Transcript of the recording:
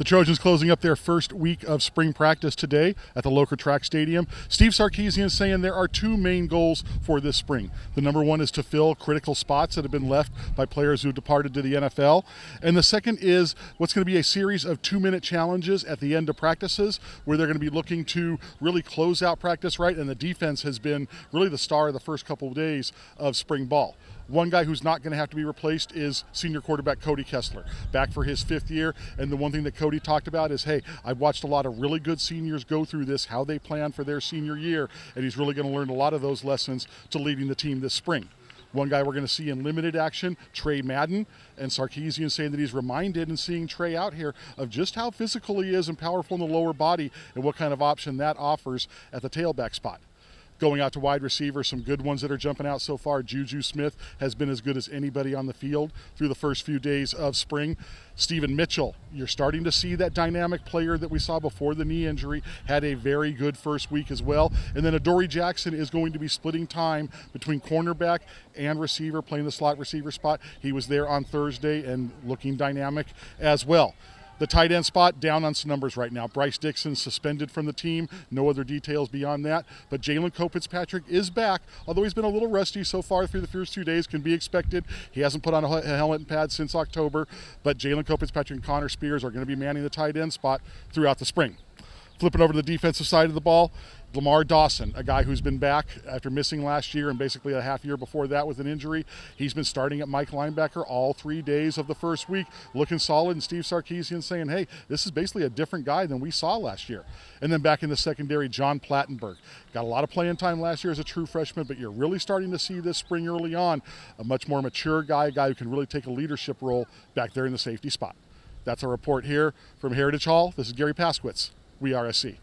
The Trojans closing up their first week of spring practice today at the local track stadium. Steve Sarkisian is saying there are two main goals for this spring. The number one is to fill critical spots that have been left by players who departed to the NFL. And the second is what's going to be a series of 2-minute challenges at the end of practices where they're going to be looking to really close out practice right. And the defense has been really the star of the first couple of days of spring ball. One guy who's not going to have to be replaced is senior quarterback Cody Kessler, back for his 5th year. And the one thing that Cody talked about is, hey, I've watched a lot of really good seniors go through this, how they plan for their senior year, and he's really going to learn a lot of those lessons to leading the team this spring. One guy we're going to see in limited action, Trey Madden, and Sarkisian saying that he's reminded in seeing Trey out here of just how physical he is and powerful in the lower body and what kind of option that offers at the tailback spot. Going out to wide receiver, some good ones that are jumping out so far. Juju Smith has been as good as anybody on the field through the first few days of spring. Stephen Mitchell, you're starting to see that dynamic player that we saw before the knee injury, had a very good first week as well. And then Adoree Jackson is going to be splitting time between cornerback and receiver, playing the slot receiver spot. He was there on Thursday and looking dynamic as well. The tight end spot down on some numbers right now. Bryce Dixon suspended from the team. No other details beyond that. But Jalen Fitzpatrick is back, although he's been a little rusty so far through the first 2 days. Can be expected. He hasn't put on a helmet and pads since October. But Jalen Fitzpatrick and Connor Spears are going to be manning the tight end spot throughout the spring. Flipping over to the defensive side of the ball, Lamar Dawson, a guy who's been back after missing last year and basically a half year before that with an injury. He's been starting at Mike linebacker all 3 days of the first week, looking solid, and Steve Sarkisian saying, hey, this is basically a different guy than we saw last year. And then back in the secondary, John Plattenberg. Got a lot of playing time last year as a true freshman, but you're really starting to see this spring early on a much more mature guy, a guy who can really take a leadership role back there in the safety spot. That's our report here from Heritage Hall. This is Garry Paskwietz, WeAreSC.